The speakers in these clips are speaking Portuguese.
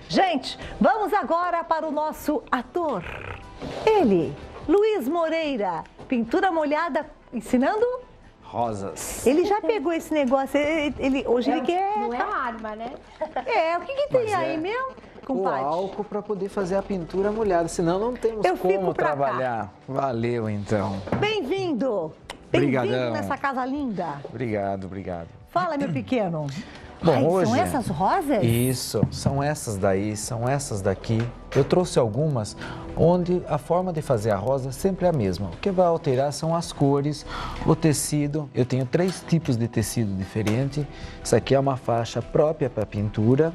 Gente, vamos agora para o nosso ator. Ele, Luiz Moreira, pintura molhada, ensinando... Rosas. Ele já pegou esse negócio, hoje ele quer... Não é arma, né? O que tem aí, meu? O álcool para poder fazer a pintura molhada, senão não temos como trabalhar. Valeu, então. Bem-vindo! Bem-vindo nessa casa linda. Obrigado. Fala, meu pequeno. Bom, hoje... São essas rosas? Isso, são essas daí, são essas daqui. Eu trouxe algumas onde a forma de fazer a rosa sempre é a mesma. O que vai alterar são as cores, o tecido. Eu tenho 3 tipos de tecido diferente. Isso aqui é uma faixa própria para pintura.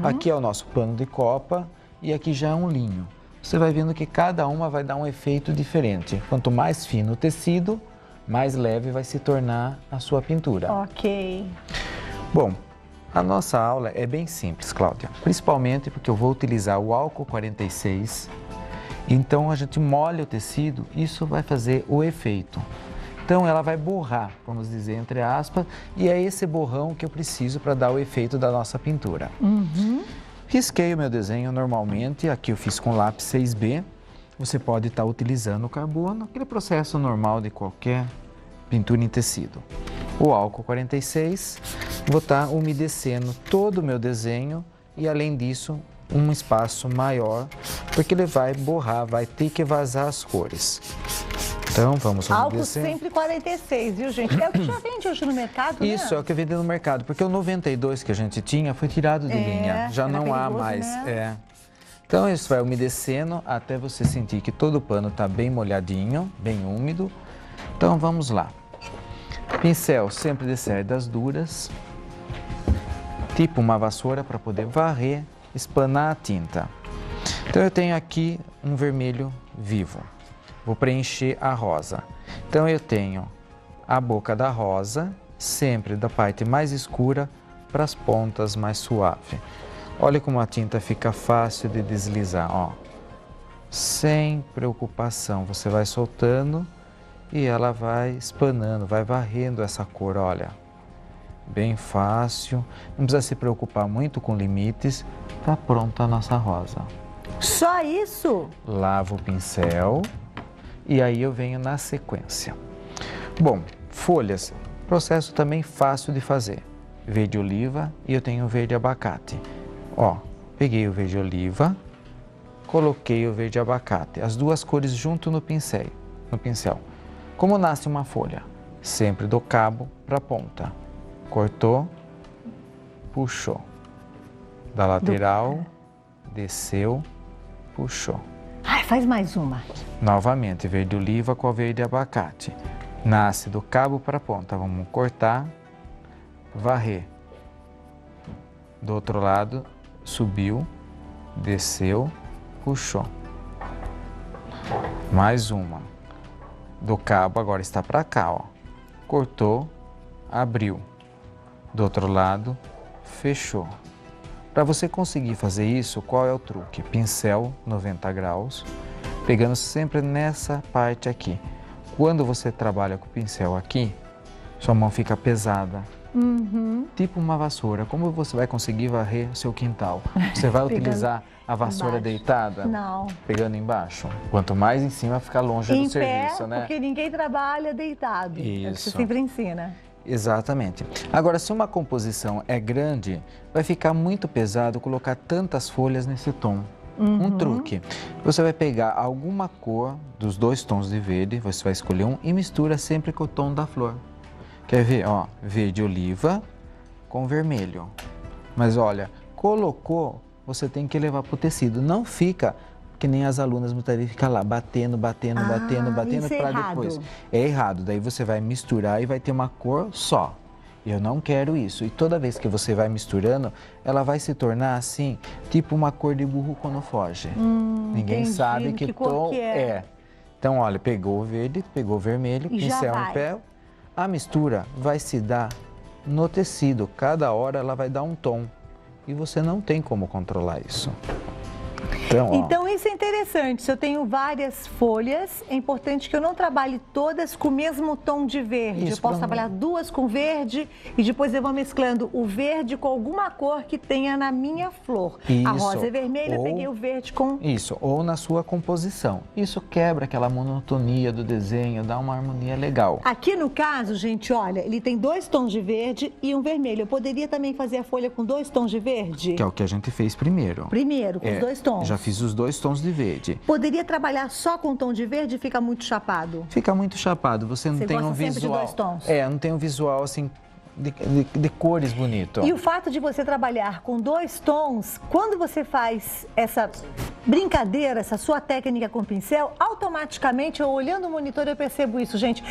Aqui é o nosso pano de copa e aqui já é um linho. Você vai vendo que cada uma vai dar um efeito diferente. Quanto mais fino o tecido, mais leve vai se tornar a sua pintura. Ok. Bom, a nossa aula é bem simples, Cláudia, principalmente porque eu vou utilizar o álcool 46, então a gente molha o tecido, isso vai fazer o efeito. Então ela vai borrar, vamos dizer, entre aspas, e é esse borrão que eu preciso para dar o efeito da nossa pintura. Risquei o meu desenho normalmente, aqui eu fiz com lápis 6B, você pode estar utilizando o carbono, aquele processo normal de qualquer pintura em tecido. O álcool 46, vou estar umedecendo todo o meu desenho e, além disso, um espaço maior, porque ele vai borrar, vai ter que vazar as cores. Então, vamos umedecer. Álcool sempre 46, viu, gente? É o que já vende hoje no mercado, Isso, né? é o que vende no mercado, porque o 92 que a gente tinha foi tirado de linha, já não há perigoso, mais. né? Então, isso vai umedecendo até você sentir que todo o pano está bem molhadinho, bem úmido. Então, vamos lá. Pincel sempre de cerdas duras, tipo uma vassoura para poder varrer, espanar a tinta. Então eu tenho aqui um vermelho vivo, vou preencher a rosa. Então eu tenho a boca da rosa, sempre da parte mais escura para as pontas mais suaves. Olha como a tinta fica fácil de deslizar, ó. Sem preocupação, você vai soltando e ela vai espanando, vai varrendo essa cor, olha. Bem fácil, não precisa se preocupar muito com limites, tá pronta a nossa rosa. Só isso? Lavo o pincel e aí eu venho na sequência. Bom, folhas, processo também fácil de fazer. Verde oliva e eu tenho verde abacate. Ó, peguei o verde oliva, coloquei o verde abacate, as duas cores junto no pincel. Como nasce uma folha? Sempre do cabo para a ponta. Cortou, puxou. Da lateral, desceu, puxou. Ai, faz mais uma. Novamente, verde oliva com a verde abacate. Nasce do cabo para a ponta. Vamos cortar, varrer. Do outro lado, subiu, desceu, puxou. Mais uma. Do cabo agora está para cá, ó. Cortou, abriu. Do outro lado, fechou. Para você conseguir fazer isso, qual é o truque? Pincel 90 graus, pegando sempre nessa parte aqui. Quando você trabalha com o pincel aqui, sua mão fica pesada. Tipo uma vassoura. Como você vai conseguir varrer o seu quintal? Você vai utilizar a vassoura deitada? Não. Pegando embaixo? Quanto mais em cima, fica longe do serviço, né? Porque ninguém trabalha deitado. Isso. É o que você sempre ensina. Exatamente. Agora, se uma composição é grande, vai ficar muito pesado colocar tantas folhas nesse tom. Um truque, você vai pegar alguma cor dos 2 tons de verde, você vai escolher um e mistura sempre com o tom da flor. Quer ver? Ó, verde oliva com vermelho. Mas olha, colocou, você tem que levar para o tecido. Não fica que nem as alunas muitas vezes ficam lá batendo para depois. É errado. Daí você vai misturar e vai ter uma cor só. Eu não quero isso. E toda vez que você vai misturando, ela vai se tornar assim, tipo uma cor de burro quando foge. Ninguém sabe que tom é. Então, olha, pegou o verde, pegou o vermelho, pincel em pé. A mistura vai se dar no tecido. Cada hora ela vai dar um tom. E você não tem como controlar isso. Então, ó, Então, isso é interessante. Se eu tenho várias folhas, é importante que eu não trabalhe todas com o mesmo tom de verde. Isso, Eu posso pra não- trabalhar duas com verde e depois eu vou mesclando o verde com alguma cor que tenha na minha flor. A Isso. rosa é vermelha, eu Ou- peguei o verde com... Isso, ou na sua composição. Isso quebra aquela monotonia do desenho, dá uma harmonia legal. Aqui no caso, gente, olha, ele tem 2 tons de verde e um vermelho. Eu poderia também fazer a folha com 2 tons de verde? Que é o que a gente fez primeiro. Primeiro, com os 2 tons. Já fiz os 2 tons de verde. Poderia trabalhar só com tom de verde e fica muito chapado? Fica muito chapado, você não Você tem gosta um sempre de visual. 2 tons? Não tem um visual assim de cores bonito. E o fato de você trabalhar com 2 tons, quando você faz essa brincadeira, essa sua técnica com pincel, automaticamente, eu olhando o monitor, eu percebo isso, gente.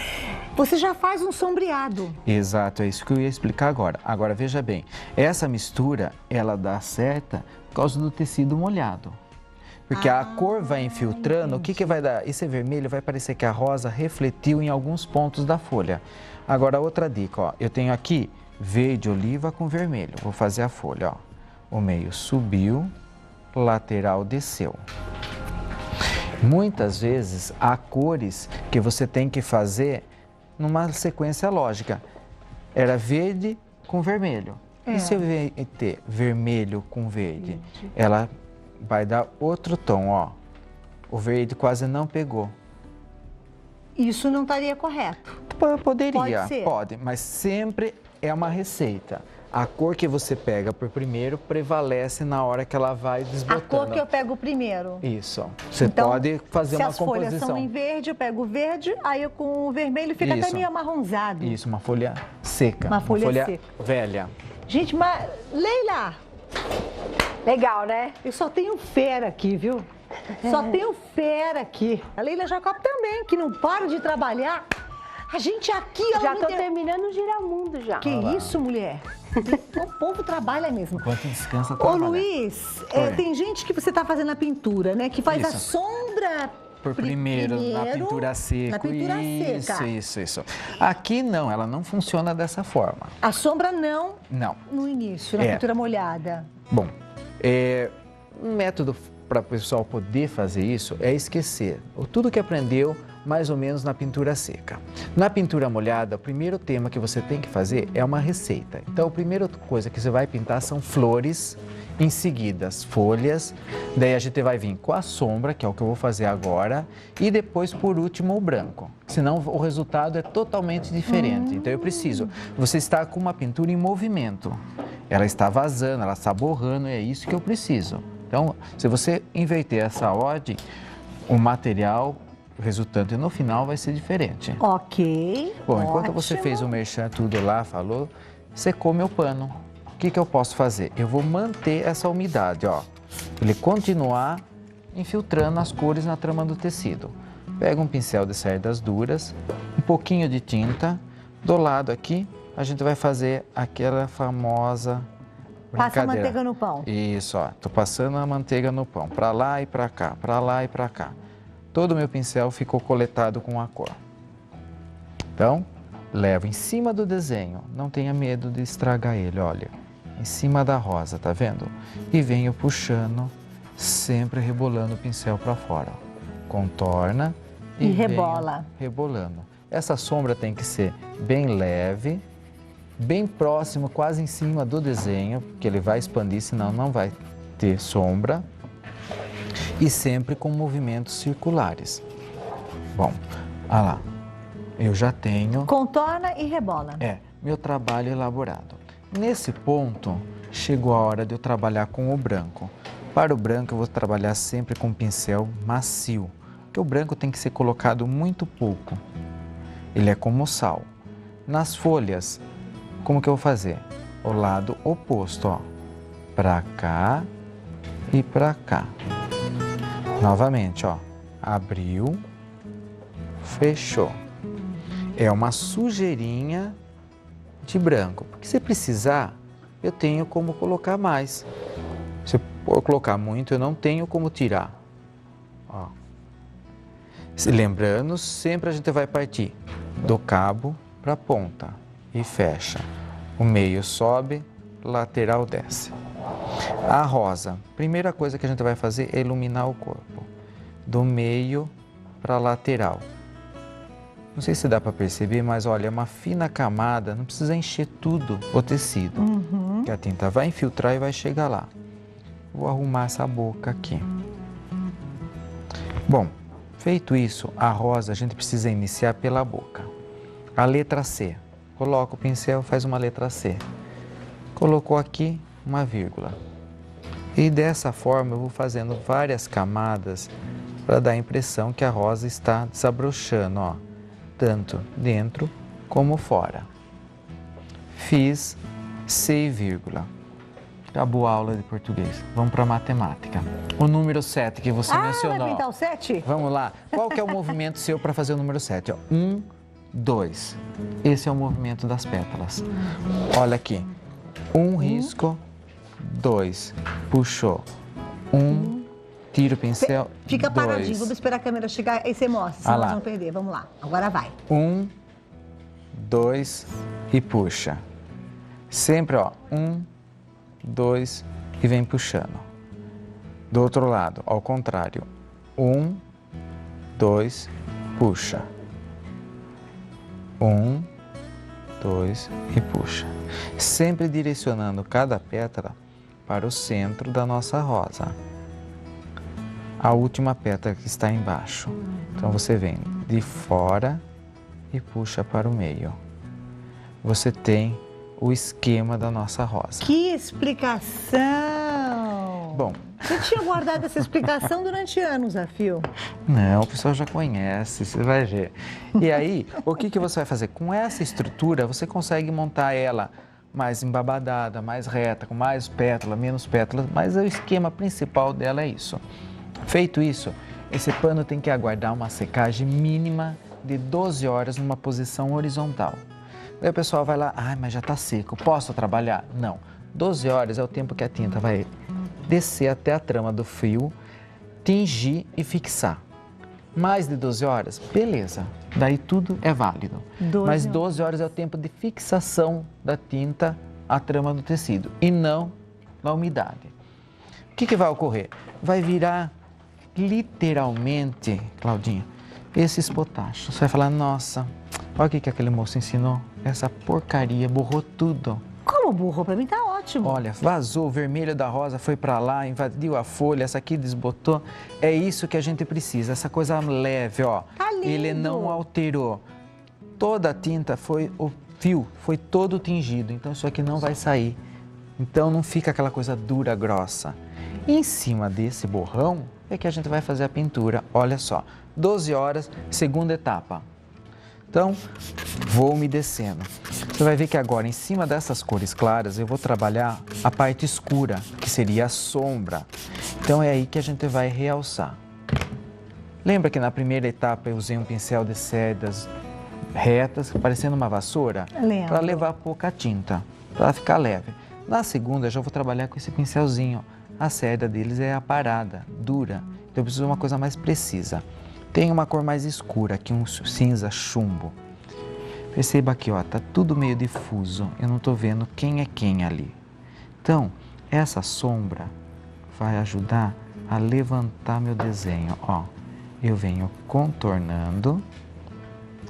Você já faz um sombreado. Exato, é isso que eu ia explicar agora. Agora, veja bem, essa mistura, ela dá certa por causa do tecido molhado. Porque a cor vai infiltrando, o que que vai dar? Esse vermelho vai parecer que a rosa refletiu em alguns pontos da folha. Agora, outra dica, ó, eu tenho aqui verde oliva com vermelho. Vou fazer a folha, ó. O meio subiu, lateral desceu. Muitas vezes há cores que você tem que fazer numa sequência lógica. Era verde com vermelho. E se eu ter vermelho com verde? Ela vai dar outro tom, ó. O verde quase não pegou. Isso não estaria correto. Poderia, Pode ser. pode, mas sempre é uma receita. A cor que você pega por primeiro prevalece na hora que ela vai A desbotando. cor que eu pego primeiro. Isso. Você Então, pode fazer se uma as folhas composição. são em verde, eu pego o verde, aí eu com o vermelho fica até Isso. meio amarronzado. Isso, uma folha seca. Uma folha seca. velha. Gente, mas Leila, Legal, né? eu só tenho fera aqui, viu? Só tenho fera aqui. A Leila Jacob também, que não para de trabalhar. A gente aqui... ela Já me tô deu- terminando o giramundo já. Que isso, mulher? O povo trabalha mesmo. Enquanto descansa, Ô, trabalha. Luiz, Oi. tem gente que você tá fazendo a pintura, né? Que faz a Isso. sombra Por primeiro, na pintura seca. Na pintura isso, seca. Isso. Aqui não, ela não funciona dessa forma. A sombra não Não. no início, na É. pintura molhada. Bom, um método para o pessoal poder fazer isso é esquecer tudo que aprendeu mais ou menos na pintura seca. Na pintura molhada, o primeiro tema que você tem que fazer é uma receita. Então, a primeira coisa que você vai pintar são flores, em seguida as folhas, daí a gente vai vir com a sombra, que é o que eu vou fazer agora, e depois, por último, o branco. Senão, o resultado é totalmente diferente. Então, eu preciso, você está com uma pintura em movimento. Ela está vazando, ela está borrando, e é isso que eu preciso. Então, se você inverter essa ordem, o material resultante no final vai ser diferente. Ok. Bom, enquanto você ótimo. fez o merchan tudo lá, falou, secou meu pano. O que eu posso fazer? Eu vou manter essa umidade, ó. Ele continuar infiltrando as cores na trama do tecido. Pega um pincel de cerdas duras, um pouquinho de tinta. Do lado aqui, a gente vai fazer aquela famosa Passa a brincadeira. manteiga no pão. Isso, ó. Tô passando a manteiga no pão, para lá e para cá, para lá e para cá. Todo o meu pincel ficou coletado com a cor. Então, levo em cima do desenho, não tenha medo de estragar ele, olha. Em cima da rosa, tá vendo? E venho puxando, sempre rebolando o pincel para fora. Contorna E venho rebola. rebolando. Essa sombra tem que ser bem leve, bem próximo, quase em cima do desenho, porque ele vai expandir, senão não vai ter sombra. E sempre com movimentos circulares. Bom, olha lá, eu já tenho, Contorna e rebola. meu trabalho elaborado. Nesse ponto, chegou a hora de eu trabalhar com o branco. Para o branco, eu vou trabalhar sempre com pincel macio, porque o branco tem que ser colocado muito pouco. Ele é como sal. Nas folhas, como que eu vou fazer? O lado oposto, ó. Para cá e para cá. Novamente, ó. Abriu, fechou. É uma sujeirinha de branco. Porque se precisar, eu tenho como colocar mais. Se eu colocar muito, eu não tenho como tirar. Ó. Lembrando, sempre a gente vai partir do cabo para a ponta e fecha. O meio sobe, lateral desce. A rosa, primeira coisa que a gente vai fazer é iluminar o corpo, do meio para a lateral. Não sei se dá para perceber, mas olha, é uma fina camada, não precisa encher tudo o tecido, que a tinta vai infiltrar e vai chegar lá. Vou arrumar essa boca aqui. Bom, feito isso, a rosa a gente precisa iniciar pela boca. A letra C. Coloca o pincel, faz uma letra C. Colocou aqui uma vírgula. E dessa forma eu vou fazendo várias camadas para dar a impressão que a rosa está desabrochando, ó, tanto dentro como fora. Fiz C, vírgula. Acabou a aula de português. Vamos para a matemática. O número 7 que você mencionou. Vai pintar o 7? Vamos lá. Qual que é o movimento seu para fazer o número 7? 1, 2. Esse é o movimento das pétalas. Olha aqui. Um risco, 2. Puxou. 1, tira o pincel, Fica 2. paradinho. Vamos esperar a câmera chegar, aí você mostra, senão nós vamos perder. Vamos lá. Agora vai. 1, 2 e puxa. Sempre, ó. 1, 2 e vem puxando. Do outro lado, ao contrário. 1, 2, puxa. 1, 2 e puxa. Sempre direcionando cada pétala para o centro da nossa rosa. A última pétala que está embaixo. Então você vem de fora e puxa para o meio. Você tem o esquema da nossa rosa. Que explicação! Bom, Você tinha guardado essa explicação durante anos, a fio. não, o pessoal já conhece, você vai ver. E aí, o que você vai fazer? Com essa estrutura, você consegue montar ela mais embabadada, mais reta, com mais pétala, menos pétalas, mas o esquema principal dela é isso. Feito isso, esse pano tem que aguardar uma secagem mínima de 12 horas numa posição horizontal. Aí o pessoal vai lá, mas já está seco, posso trabalhar? Não, 12 horas é o tempo que a tinta vai descer até a trama do fio, tingir e fixar. Mais de 12 horas, beleza, daí tudo é válido. Mas 12 horas é o tempo de fixação da tinta à trama do tecido e não na umidade. O que vai ocorrer? Vai virar literalmente, Claudinha, esses potachos. Você vai falar, nossa, olha o que aquele moço ensinou. Essa porcaria borrou tudo. Como burro? Pra mim tá ótimo. Olha, vazou, o vermelho da rosa foi para lá, invadiu a folha, essa aqui desbotou. É isso que a gente precisa, essa coisa leve, ó. Tá lindo. Ele não alterou. Toda a tinta foi, o fio foi todo tingido, então isso aqui não vai sair. Então não fica aquela coisa dura, grossa. E em cima desse borrão é que a gente vai fazer a pintura. Olha só, 12 horas, segunda etapa. Então, vou umedecendo. Você vai ver que agora, em cima dessas cores claras, eu vou trabalhar a parte escura, que seria a sombra. Então, é aí que a gente vai realçar. Lembra que na primeira etapa eu usei um pincel de cerdas retas, parecendo uma vassoura? Lembro. Para levar pouca tinta, para ficar leve. Na segunda, eu já vou trabalhar com esse pincelzinho. A cerda deles é aparada, dura. Então, eu preciso de uma coisa mais precisa. Tem uma cor mais escura, aqui um cinza chumbo. Perceba aqui, ó, tá tudo meio difuso. Eu não tô vendo quem é quem ali. Então, essa sombra vai ajudar a levantar meu desenho, ó. Eu venho contornando,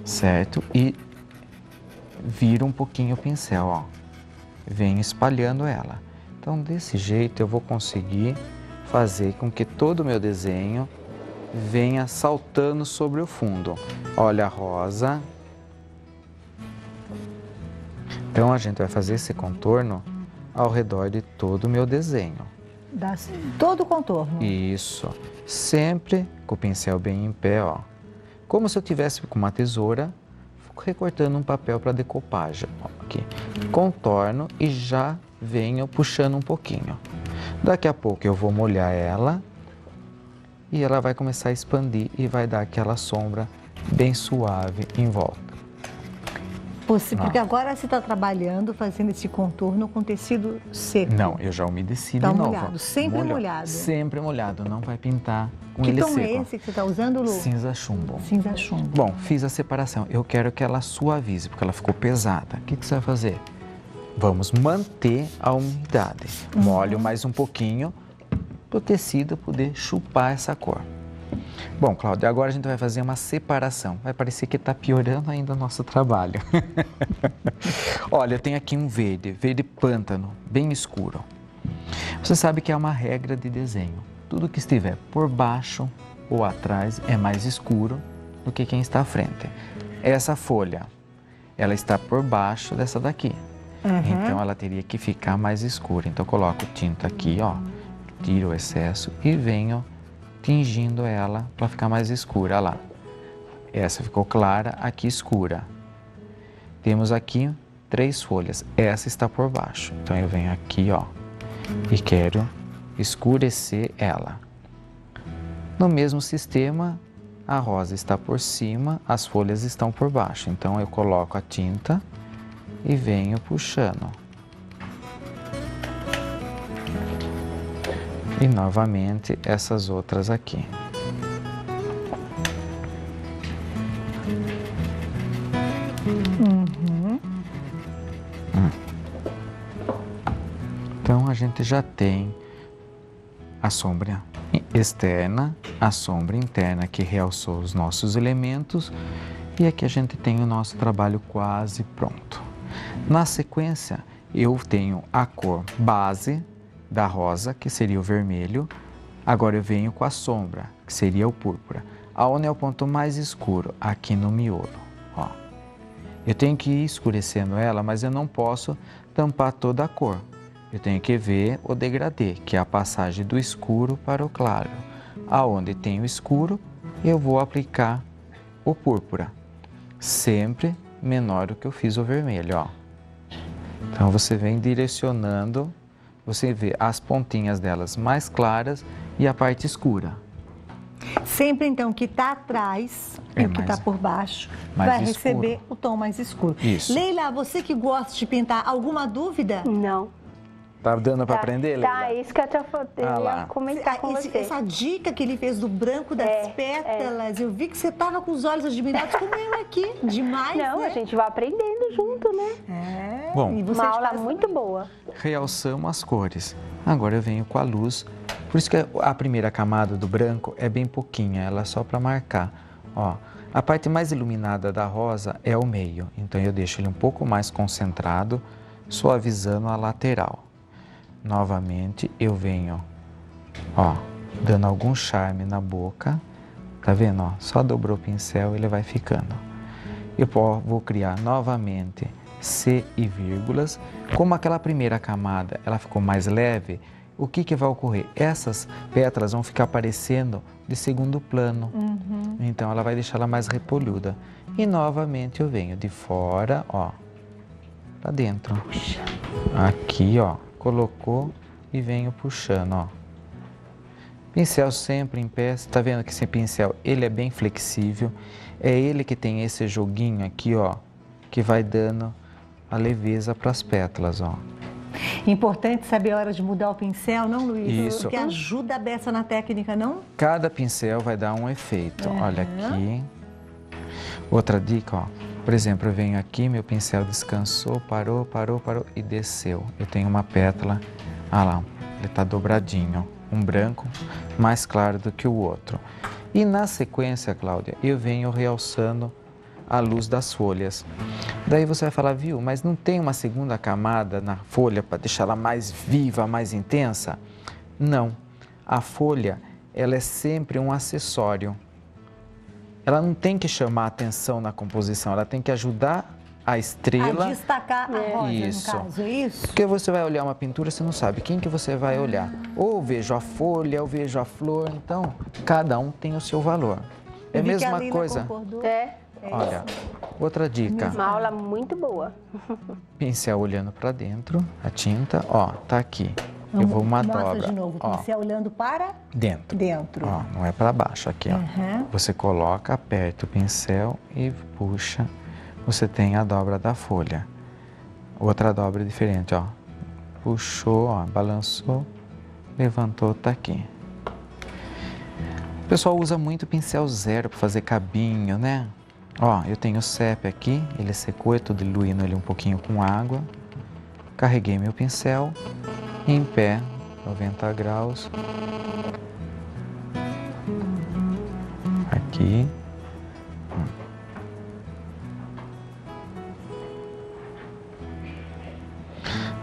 certo? E viro um pouquinho o pincel, ó. Venho espalhando ela. Então, desse jeito, eu vou conseguir fazer com que todo o meu desenho venha saltando sobre o fundo. Olha a rosa. Então, a gente vai fazer esse contorno ao redor de todo o meu desenho. Dá todo o contorno. Isso. Sempre com o pincel bem em pé, ó. Como se eu tivesse com uma tesoura recortando um papel para decopagem. Ó, aqui. Contorno e já venho puxando um pouquinho. Daqui a pouco eu vou molhar ela e ela vai começar a expandir e vai dar aquela sombra bem suave em volta. Porque agora você está trabalhando, fazendo esse contorno com tecido seco. Não, eu já umedeci Tá de novo. molhado, sempre molhado. Sempre molhado, não vai pintar com Que ele tom seco. é esse que você está usando, Lu? Cinza chumbo. Cinza chumbo. Bom, fiz a separação. Eu quero que ela suavize, porque ela ficou pesada. O que você vai fazer? vamos manter a umidade. Molho mais um pouquinho para o tecido poder chupar essa cor. Bom, Cláudia, agora a gente vai fazer uma separação. Vai parecer que está piorando ainda o nosso trabalho. Olha, eu tenho aqui um verde pântano, bem escuro. Você sabe que é uma regra de desenho. Tudo que estiver por baixo ou atrás é mais escuro do que quem está à frente. Essa folha, ela está por baixo dessa daqui. Então, ela teria que ficar mais escura. Então, eu coloco tinta aqui, ó, tiro o excesso e venho tingindo ela para ficar mais escura. Olha lá. Essa ficou clara, aqui escura. Temos aqui 3 folhas. Essa está por baixo. Então, eu venho aqui, ó, e quero escurecer ela. No mesmo sistema, a rosa está por cima, as folhas estão por baixo. Então, eu coloco a tinta e venho puxando. E novamente essas outras aqui. Então a gente já tem a sombra externa, a sombra interna que realçou os nossos elementos e aqui a gente tem o nosso trabalho quase pronto. Na sequência eu tenho a cor base da rosa, que seria o vermelho. Agora eu venho com a sombra, que seria o púrpura. Aonde é o ponto mais escuro? Aqui no miolo, ó. Eu tenho que ir escurecendo ela, mas eu não posso tampar toda a cor. Eu tenho que ver o degradê, que é a passagem do escuro para o claro. Aonde tem o escuro, eu vou aplicar o púrpura. Sempre menor do que eu fiz o vermelho, ó. Então você vem direcionando. Você vê as pontinhas delas mais claras e a parte escura. Sempre, então, que está atrás e o que está por baixo vai receber o tom mais escuro. Isso. Leila, você que gosta de pintar, alguma dúvida? Não. Tá dando para aprender, Leila? Tá, isso que eu ia comentar com você. Essa dica que ele fez do branco das pétalas, eu vi que você estava com os olhos admirados, como eu aqui, demais, Não, né? a gente vai aprendendo junto, né? Bom, e você uma aula faz muito boa. realçamos as cores. Agora eu venho com a luz. Por isso que a primeira camada do branco é bem pouquinha, ela é só para marcar. Ó, a parte mais iluminada da rosa é o meio, então eu deixo ele um pouco mais concentrado, suavizando a lateral. Novamente eu venho, ó, dando algum charme na boca. Tá vendo, ó? Só dobrou o pincel e ele vai ficando. Eu vou criar novamente C e vírgulas. Como aquela primeira camada ela ficou mais leve, o que vai ocorrer? Essas pétalas vão ficar aparecendo de segundo plano. Então ela vai deixar ela mais repolhuda. E novamente eu venho de fora, ó, pra dentro. Aqui, ó, colocou e venho puxando, ó. Pincel sempre em pé. Você tá vendo que esse pincel, ele é bem flexível. É ele que tem esse joguinho aqui, ó, que vai dando a leveza para as pétalas, ó. Importante saber a hora de mudar o pincel, não, Luiz? Isso. Porque ajuda a beça na técnica, não? Cada pincel vai dar um efeito. Olha aqui. Outra dica, ó. Por exemplo, eu venho aqui, meu pincel descansou, parou e desceu. Eu tenho uma pétala, ah lá, ele está dobradinho. Um branco mais claro do que o outro. E na sequência, Cláudia, eu venho realçando a luz das folhas. Daí você vai falar, viu, mas não tem uma segunda camada na folha para deixar ela mais viva, mais intensa? Não. A folha, ela é sempre um acessório. Ela não tem que chamar a atenção na composição, ela tem que ajudar a estrela. A destacar a rosa, Isso. no caso, é isso? Porque você vai olhar uma pintura, você não sabe quem que você vai olhar. Ou vejo a folha, ou vejo a flor, então cada um tem o seu valor. É a mesma coisa. Olha, outra dica. Uma aula muito boa. Pincel olhando para dentro, a tinta, ó, tá aqui. Eu vou uma Mostra dobra. de novo, o pincel olhando para Dentro. dentro. Ó, não é para baixo aqui, ó. Você coloca, aperta o pincel e puxa. Você tem a dobra da folha. Outra dobra diferente, ó. Puxou, ó, balançou, levantou, tá aqui. O pessoal usa muito pincel zero para fazer cabinho, né? Ó, eu tenho o CEP aqui, ele secou, eu tô diluindo ele um pouquinho com água. Carreguei meu pincel em pé, 90 graus. Aqui.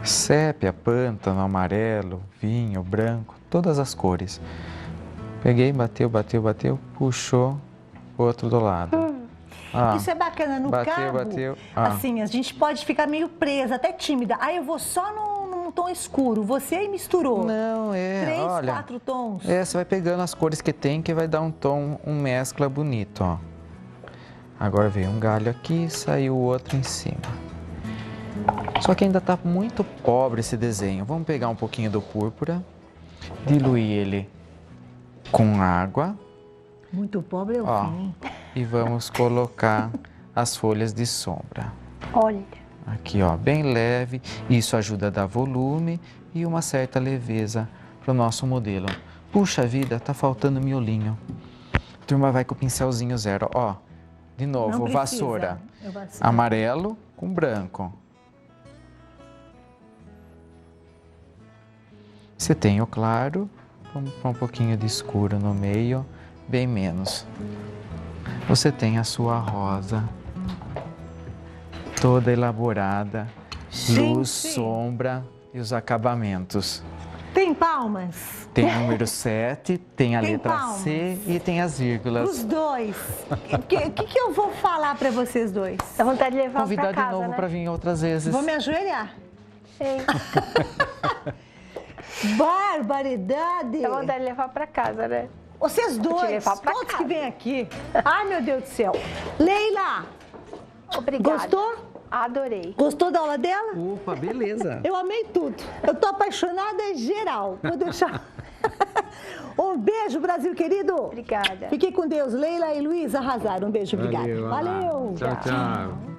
Sépia, pântano, amarelo, vinho, branco, todas as cores. Peguei, bateu, puxou, outro do lado. Isso é bacana, no cabo, assim, a gente pode ficar meio presa, até tímida. Aí eu vou só num tom escuro, você aí misturou. Não, 3, 4 tons. Você vai pegando as cores que tem, que vai dar um tom, mescla bonito, ó. Agora veio um galho aqui, saiu o outro em cima. Só que ainda tá muito pobre esse desenho. Vamos pegar um pouquinho do púrpura, diluir ele com água. Muito pobre é o fim. E vamos colocar as folhas de sombra. Olha. Aqui, ó, bem leve. Isso ajuda a dar volume e uma certa leveza para o nosso modelo. Puxa vida, tá faltando miolinho. A turma vai com o pincelzinho zero. Ó, de novo, vassoura. Amarelo com branco. Você tem o claro, vamos pôr um pouquinho de escuro no meio, bem menos. Você tem a sua rosa, toda elaborada, luz, sombra e os acabamentos. Tem palmas? Tem o número 7, tem a letra C e tem as vírgulas. Os dois. O que eu vou falar para vocês dois? Dá vontade de levar para casa, convidar de novo para vir outras vezes. Vou me ajoelhar. Sim. Barbaridade! Dá vontade de levar para casa, né? Vocês dois, todos que vêm aqui. Ai, meu Deus do céu. Leila! Obrigada. Gostou? Adorei. Gostou da aula dela? Opa, beleza. Eu amei tudo. Eu tô apaixonada geral. Vou deixar... Um beijo, Brasil querido. Obrigada. Fiquem com Deus. Leila e Luiz arrasaram. Um beijo, obrigada. Valeu. Valeu. Tchau, tchau.